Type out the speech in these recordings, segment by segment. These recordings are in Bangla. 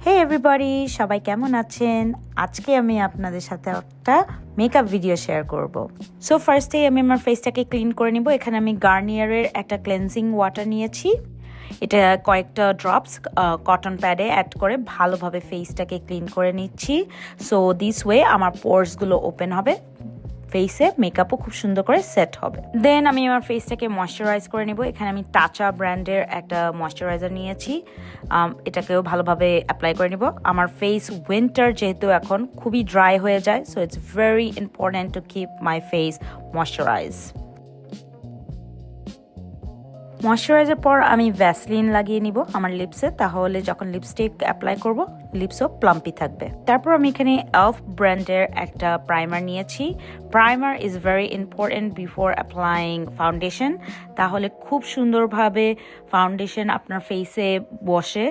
হে এভরিবডি, সবাই কেমন আছেন? আজকে আমি আপনাদের সাথে একটা মেকআপ ভিডিও শেয়ার করব। সো ফার্স্টেই আমি আমার ফেসটাকে ক্লিন করে নিব। এখানে আমি গার্নিয়ারের একটা ক্লেনজিং ওয়াটার নিয়েছি। এটা কয়েকটা ড্রপস কটন প্যাডে অ্যাড করে ভালোভাবে ফেসটাকে ক্লিন করে নিচ্ছি। সো দিস ওয়ে আমার পোরসগুলো ওপেন হবে, ফেসে মেকআপও খুব সুন্দর করে সেট হবে। দেন আমি আমার ফেসটাকে ময়শ্চারাইজ করে নিব। এখানে আমি টাচা ব্র্যান্ডের একটা ময়শ্চারাইজার নিয়েছি, এটাকেও ভালোভাবে অ্যাপ্লাই করে নিব। আমার ফেস উইন্টার যেহেতু এখন খুবই ড্রাই হয়ে যায়, so it's very important to keep my face moisturise. Moisturiser পর আমি ভ্যাসলিন লাগিয়ে নিব আমার লিপসে, তাহলে যখন লিপস্টিক অ্যাপ্লাই করব লিপসও প্লাম্পি থাকবে। তারপর আমি এখানে এলফ ব্র্যান্ডের একটা প্রাইমার নিয়েছি। Primer is very important before applying foundation, তাহলে খুব সুন্দরভাবে ফাউন্ডেশন আপনার ফেসে বসে।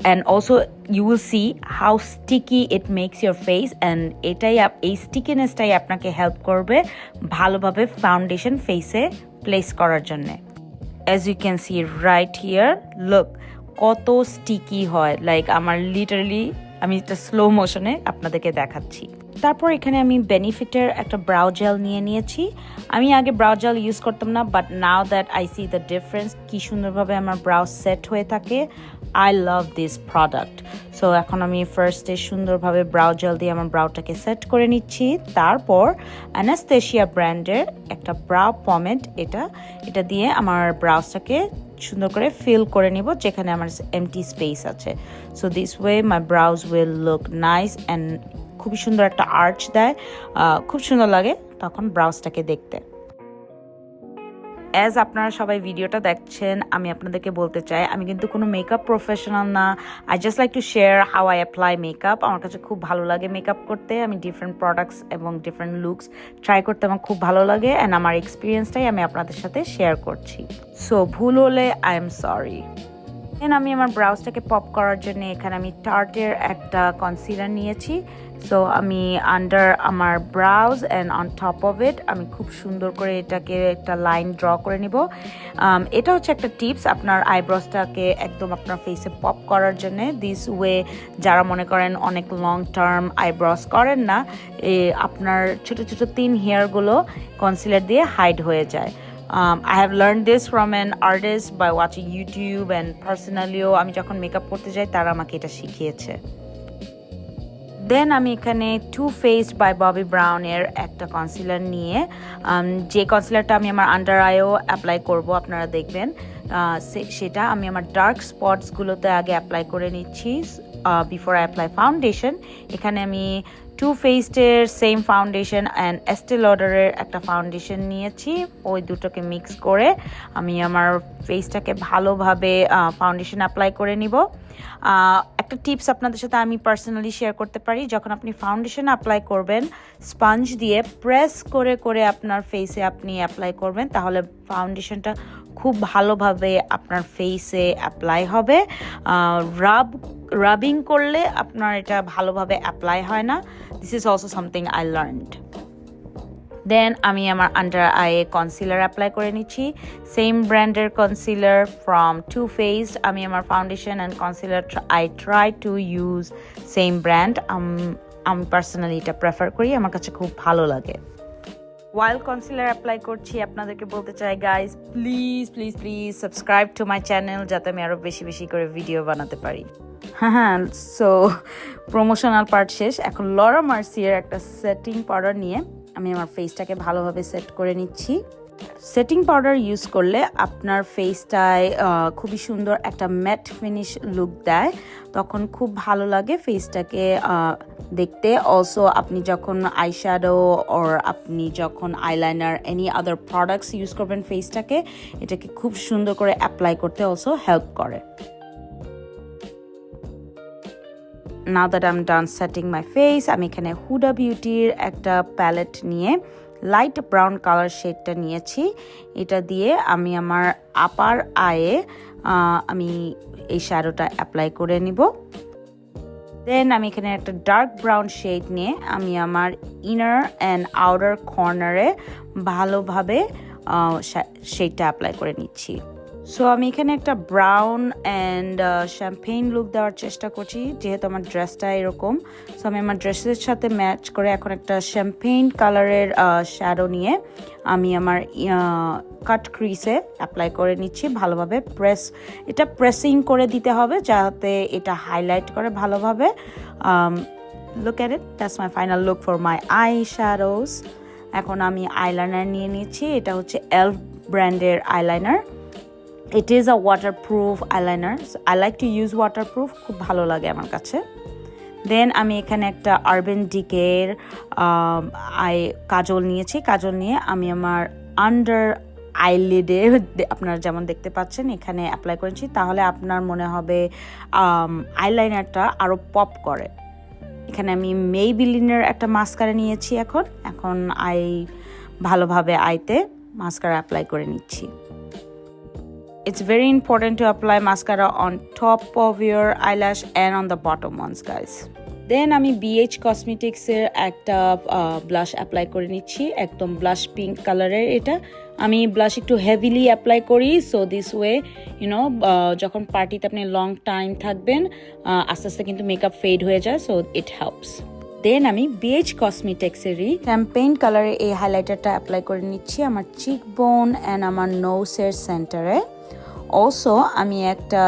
And also you will see how sticky it makes your face, and এই স্টিকিনেসটাই আপনাকে হেল্প করবে ভালোভাবে ফাউন্ডেশন ফেসে প্লেস করার জন্যে। As you can see right here, look কত স্টিকি হয়, লাইক আমার লিটারালি আমি এটা স্লো মোশনে আপনাদেরকে দেখাচ্ছি। তারপর এখানে আমি বেনিফিটের একটা ব্রাউ জেল নিয়েছি। আমি আগে ব্রাউ জেল ইউজ করতাম না, but now that I C the difference, কি সুন্দরভাবে আমার ব্রাউ সেট হয়ে থাকে। I love this product. So এখন আমি ফার্স্টে সুন্দরভাবে ব্রাউ জেল দিয়ে আমার ব্রাউটাকে সেট করে নিচ্ছি। তারপর অ্যানাস্তেশিয়া ব্র্যান্ডের একটা ব্রাউ পমেড, এটা দিয়ে আমার ব্রাউজটাকে সুন্দর করে ফিল করে নিব যেখানে আমার এমটি স্পেস আছে। So this way my browse will look nice and খুবই সুন্দর একটা আর্চ দেয়, খুব সুন্দর লাগে তখন ব্রাউজটাকে দেখতে। অ্যাজ আপনারা সবাই ভিডিওটা দেখছেন, আমি আপনাদেরকে বলতে চাই আমি কিন্তু কোনো মেকআপ প্রফেশনাল না। I just like to share how I apply makeup. আমার কাছে খুব ভালো লাগে মেকআপ করতে। আমি ডিফারেন্ট প্রোডাক্টস এবং ডিফারেন্ট লুকস ট্রাই করতে আমার খুব ভালো লাগে, অ্যান্ড আমার এক্সপিরিয়েন্সটাই আমি আপনাদের সাথে শেয়ার করছি। সো ভুল হলে আই এম সরি। দেন আমি আমার ব্রাউজটাকে পপ করার জন্য এখানে আমি টার্টের একটা কনসিলার নিয়েছি। সো আমি আন্ডার আমার browse and on top of it আমি খুব সুন্দর করে এটাকে একটা লাইন ড্র করে নিব। এটা হচ্ছে একটা টিপস আপনার আইব্রোসটাকে একদম আপনার ফেসে পপ করার জন্যে। দিস ওয়ে যারা মনে করেন অনেক লং টার্ম আইব্রোস করেন না, আপনার ছোট ছোট তিন হেয়ারগুলো কনসিলার দিয়ে হাইড হয়ে যায়। I have learned this from an artist by watching YouTube, and personally আমি যখন মেকআপ করতে যাই তারা আমাকে এটা শিখিয়েছে। দেন আমি এখানে টু ফেসড বাই ববি ব্রাউনের একটা কনসিলার নিয়ে, যে কনসিলারটা আমি আমার আন্ডার আইও অ্যাপ্লাই করব আপনারা দেখবেন, সেটা আমি আমার ডার্ক স্পটসগুলোতে আগে অ্যাপ্লাই করে নিচ্ছি বিফোর আই অ্যাপ্লাই ফাউন্ডেশন। এখানে আমি টু ফেসডের সেম ফাউন্ডেশন অ্যান্ড এস্টে লডারের একটা ফাউন্ডেশন নিয়েছি। ওই দুটোকে মিক্স করে আমি আমার ফেসটাকে ভালোভাবে ফাউন্ডেশন অ্যাপ্লাই করে নিব। একটা টিপস আপনাদের সাথে আমি পার্সোনালি শেয়ার করতে পারি, যখন আপনি ফাউন্ডেশন অ্যাপ্লাই করবেন স্পঞ্জ দিয়ে প্রেস করে করে আপনার ফেসে আপনি অ্যাপ্লাই করবেন, তাহলে ফাউন্ডেশনটা খুব ভালোভাবে আপনার ফেসে অ্যাপ্লাই হবে। রাবিং করলে আপনার এটা ভালোভাবে অ্যাপ্লাই হয় না। This is also something I learned. Then আমি আমার আন্ডার আইয়ে কনসিলার অ্যাপ্লাই করে নিচ্ছি, সেম ব্র্যান্ডের কনসিলার ফ্রম টু ফেসড। আমি আমার foundation and concealer I try to use same brand. আমি পার্সোনালি এটা প্রেফার করি, আমার কাছে খুব ভালো লাগে। ওয়াইল কনসিলার অ্যাপ্লাই করছি, আপনাদেরকে বলতে চাই guys please please please subscribe to my channel, যাতে আমি আরও বেশি বেশি করে ভিডিও বানাতে পারি। হ্যাঁ, সো প্রমোশনাল পার্ট শেষ। এখন লরা মার্সিয়ার একটা সেটিং পাউডার নিয়ে আমি আমার ফেসটাকে ভালোভাবে সেট করে নিচ্ছি। সেটিং পাউডার ইউজ করলে আপনার ফেসটায় খুবই সুন্দর একটা ম্যাট ফিনিশ লুক দেয়, তখন খুব ভালো লাগে ফেসটাকে দেখতে। অলসো আপনি যখন আইশ্যাডো ওর আপনি যখন eyeliner any other products use করবেন ফেসটাকে, এটাকে খুব সুন্দর করে অ্যাপ্লাই করতে অলসো হেল্প করে। Now that I'm done setting my face, আমি এখানে হুডা বিউটির একটা প্যালেট নিয়ে লাইট ব্রাউন কালার শেডটা নিয়েছি। এটা দিয়ে আমি আমার আপার আয়ে আমি এই শ্যাডোটা অ্যাপ্লাই করে নিব। দেন আমি এখানে একটা ডার্ক ব্রাউন শেড নিয়ে আমি আমার ইনার অ্যান্ড আউটার কর্নারে ভালোভাবে শেডটা অ্যাপ্লাই করে নিচ্ছি। সো আমি এখানে একটা ব্রাউন অ্যান্ড শ্যাম্পেইন লুক দেওয়ার চেষ্টা করছি, যেহেতু আমার ড্রেসটা এরকম। সো আমি আমার ড্রেসের সাথে ম্যাচ করে এখন একটা শ্যাম্পেইন কালারের শ্যাডো নিয়ে আমি আমার কাট ক্রিসে অ্যাপ্লাই করে নিচ্ছি ভালোভাবে। এটা প্রেসিং করে দিতে হবে যাতে এটা হাইলাইট করে ভালোভাবে। Look at it, that's my final look for my I shadows. এখন আমি আইলাইনার নিয়ে নিয়েছি, এটা হচ্ছে এলফ ব্র্যান্ডের eyeliner. It is a waterproof eyeliner, I like to use waterproof, খুব ভালো লাগে আমার কাছে। দেন আমি এখানে একটা আরবান ডিকের কাজল নিয়েছি। কাজল নিয়ে আমি আমার আন্ডার আইলিডে আপনারা যেমন দেখতে পাচ্ছেন এখানে অ্যাপ্লাই করেছি, তাহলে আপনার মনে হবে আইলাইনারটা আরও পপ করে। এখানে আমি মেইবেলিনের একটা মাস্কারা নিয়েছি। এখন ভালোভাবে আইতে মাস্কারা অ্যাপ্লাই করে নিচ্ছি। It's very important to apply mascara on top of your eyelash and on the bottom ones, guys. Then আমি BH Cosmetics এর একটা ব্লাশ অ্যাপ্লাই করে নিচ্ছি, একদম ব্লাশ পিঙ্ক কালারের। এটা আমি ব্লাশ একটু হেভিলি অ্যাপ্লাই করি, সো দিস ওয়ে যখন পার্টিতে আপনি লং টাইম থাকবেন আস্তে আস্তে কিন্তু মেকআপ ফেড হয়ে যায়, সো ইট হেল্পস। দেন আমি BH কসমেটিক্সেরই শ্যাম্পেইন কালারের এই হাইলাইটারটা অ্যাপ্লাই করে নিচ্ছি আমার চিক বোন অ্যান্ড আমার নোসের সেন্টারে। অলসো আমি একটা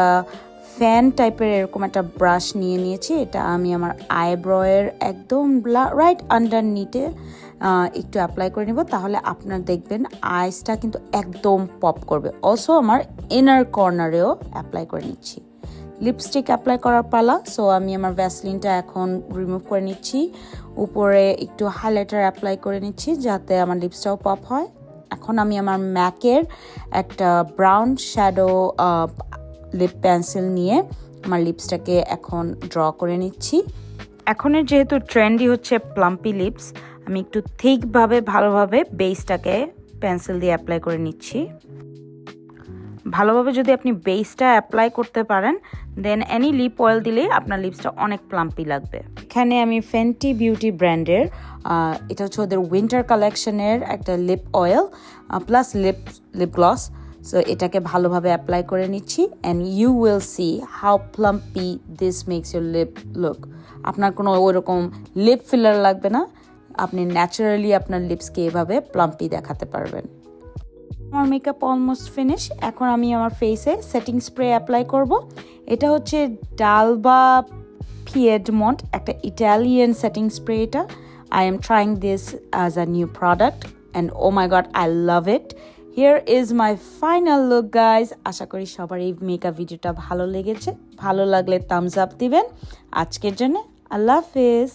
ফ্যান টাইপের এরকম একটা ব্রাশ নিয়ে নিয়েছি, এটা আমি আমার আইব্রোয়ের একদম রাইট আন্ডারনিটে একটু অ্যাপ্লাই করে নেব, তাহলে আপনার দেখবেন আইসটা কিন্তু একদম পপ করবে। অলসো আমার ইনার কর্নারেও অ্যাপ্লাই করে নিচ্ছি। লিপস্টিক অ্যাপ্লাই করার পালা, সো আমি আমার ভ্যাসলিনটা এখন রিমুভ করে নিচ্ছি, উপরে একটু হাইলাইটার অ্যাপ্লাই করে নিচ্ছি যাতে আমার লিপসটাও পপ হয়। এখন আমি আমার ম্যাকের একটা ব্রাউন শ্যাডো লিপ পেন্সিল নিয়ে আমার লিপসটাকে এখন ড্র করে নিচ্ছি। এখনের যেহেতু ট্রেন্ডই হচ্ছে প্লাম্পি লিপস, আমি একটু থিকভাবে ভালোভাবে বেসটাকে পেন্সিল দিয়ে অ্যাপ্লাই করে নিচ্ছি। ভালোভাবে যদি আপনি বেসটা অ্যাপ্লাই করতে পারেন দেন এনি লিপ অয়েল দিলেই আপনার লিপসটা অনেক প্লাম্পি লাগবে। এখানে আমি ফেন্টি বিউটি ব্র্যান্ডের এটা হচ্ছে ওদের উইন্টার কালেকশনের একটা lip oil plus lip gloss, so এটাকে ভালোভাবে অ্যাপ্লাই করে নিচ্ছি and you will see how plumpy this makes your lip look. আপনার কোনো ওইরকম লিপ ফিলার লাগবে না, আপনি ন্যাচারালি আপনার লিপসকে এভাবে প্লাম্পি দেখাতে পারবেন। আমার মেকআপ অলমোস্ট ফিনিশ। এখন আমি আমার ফেসে সেটিং স্প্রে অ্যাপ্লাই করব। এটা হচ্ছে ডালবা পিয়েডমন্ট, একটা ইটালিয়ান সেটিং স্প্রে। এটা I am trying this as a new product and oh my god I love it. Here is my final look guys. আশা করি সবার এই মেকআপ ভিডিওটা ভালো লেগেছে। ভালো লাগলে থামস আপ দিবেন। আজকের জন্য আল্লাহ হাফেজ।